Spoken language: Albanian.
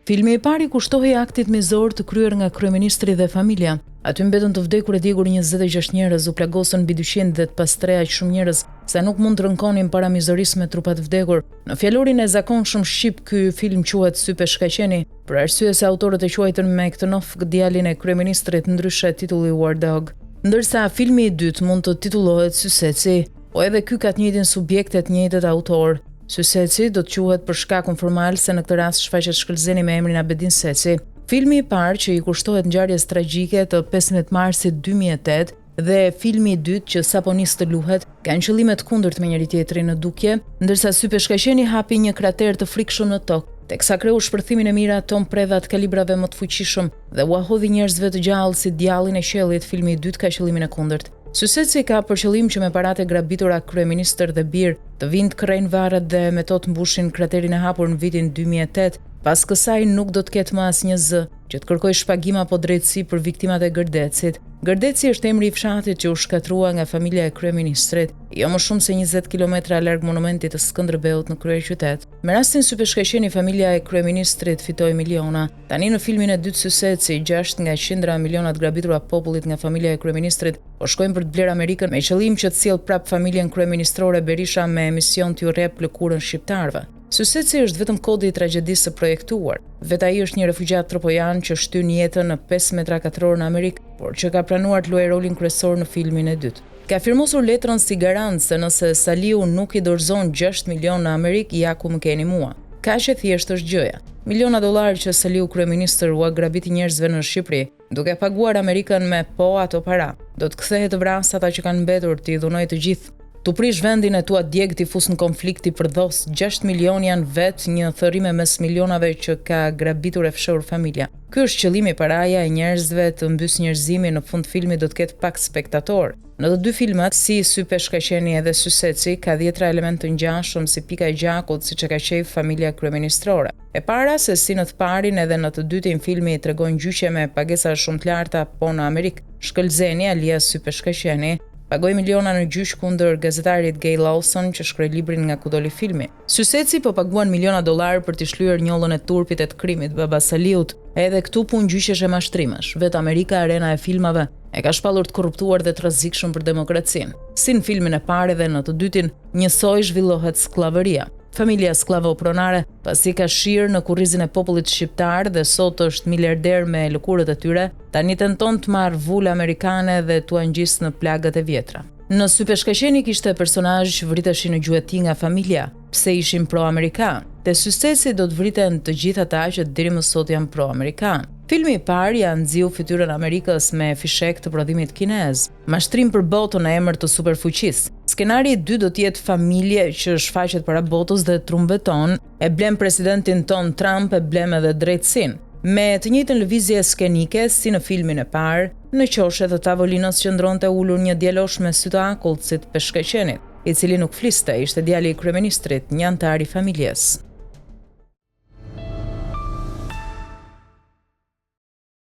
Filmi i parë i kushtohej aktit mizor të kryer nga kryeministri dhe familja. Aty mbetën të vdekur e djegur 26 njerëz, u plagosën mbi 200 dhe të pastre aq shumë njerëz sa nuk mund të rënkonin para mizorisë me trupat vdekur. Në fjalorin e zakonshëm shqip, ky film quhet Sy peshkaqeni, për arsye se autorët e quajtën me këtë nofk djalin e kryeministrit, ndryshe titulli War Dog. Ndërsa filmi i dytë mund të titullohet Sy seci, po edhe ky ka të njëjtin subjekt e të njëjtët autor. Sy seci do të quhet për shkakun formal se në këtë rast shfaqet shkëlqeni me emrin Abedin Seci. Filmi i parë që i kushtohet ngjarjes tragjike të 15 marsit 2008 dhe filmi i dytë që sapo nis të luhet kanë qëllime të kundërt me njëri tjetrin në dukje, ndërsa Sy peshkaqeni hapi një krater të frikshëm në tokë, teksa kreu shpërthimin e mira ton predha të kalibrave më të fuqishëm dhe u ahodhi njerëzve të gjallë si djallin e qiellit. Filmi i dytë ka qëllimin e kundërt. Sy seci ka për qëllim që me paratë e grabitura kryeministër dhe bir të vinë të kërrejnë varret dhe me to të mbushin kraterin e hapur në vitin 2008. Pas kësaj nuk do të ketë më asnjë zë që të kërkojë shpagim apo drejtësi për viktimat e Gërdecit. Gërdeci është emri i fshatit që u shkatrua nga familja e kryeministrit, jo më shumë se 20 kilometra larg monumentit të Skënderbeut në kryeqytet. Me rastin Sy peshkaqeni, familja e kryeministrit fitoi miliona. Tani në filmin e dytë Sy seci, 6 nga qindra milionat grabitura popullit nga familja e kryeministrit po shkojnë për të bler Amerikën me qëllim që të sjellë prap familjen kryeministrore Berisha me emision t'ju rrep lëkurën shqiptarëve. Sy seci është vetëm kodi i tragjedisë së projektuar. Vetë ai është një refugjat tropojan që shtyn jetën në 5 metra katror në Amerikë, por që ka pranuar të luajë rolin kryesor në filmin e dytë. Ka firmosur letrën si garant se nëse Saliu nuk i dorëzon 6 milion në Amerikë, ja ku më keni mua. Kaq e thjeshtë është gjëja. Miliona dollarë që Saliu kryeministër u agrabiti njerëzve në Shqipëri, duke paguar Amerikën me po ato para, do të kthehet të vrasë ata që kanë mbetur, t'i dhunojë të gjithë. Tu prish vendin e tua djeg t'i fus në konflikti për dhos, 6 milion janë vetë një thërrime mes milionave që ka grabitur e fshehur familja. Ky është qëllimi, paraja e njerëzve të mbys njerëzimi. Në fund filmi do të ketë pak spektator. Në të dy filmat, si Sy peshkaqeni edhe Sy seci, ka 10 elementë të ngjashëm si pika e gjakut, siç e ka qejf familja kryeministrore. E para se si në të parin edhe në të dytin filmi tregon gjyqje me pagesa shumë të larta, po në Amerikë, shkëlqeni alias Sy peshkaqeni pagoi miliona në gjyq kundër gazetarit Gay Lawson që shkroi librin nga ku doli filmi. Sy seci po paguan miliona dollarë për t'i shlyer njollën e turpit e të krimit, baba Saliut. Edhe këtu punë gjyqesh e mashtrimesh. Vetë Amerika, arena e filmave, e ka shpallur të korruptuar dhe të rrezikshëm për demokracinë. Si në filmin e parë dhe në të dytin, njësoj zhvillohet skllavëria. Familja sklavo-pronare, pasi ka shirë në kurrizin e popullit shqiptar dhe sot është miliarder me lëkurët e tyre, tani tenton të marrë vulë amerikane dhe t'u angjisë në plagët e vjetra. Në Sy peshkaqeni kishte personazh që vriteshin në gjueti nga familja, pse ishin pro-amerikan. Te Sy seci do të vriten të gjithë ata që deri më sot janë pro-amerikan. Filmi i parë ja nxiu fytyrën e Amerikës me fishek të prodhimit kinez, mashtrim për botën në emër të superfuqisë. Skenari i dytë do të jetë familje që shfaqet para botës dhe trumbeton, e blem presidentin ton Trump, e blem edhe drejtësinë. Me të njëjtën lëvizje skenike si në filmin e parë, në qoshet të tavolinës qëndronte ulur një djalosh me sy të akullt si të peshkaqenit, i cili nuk fliste, ishte djali i kryeministrit, një antar i familjes.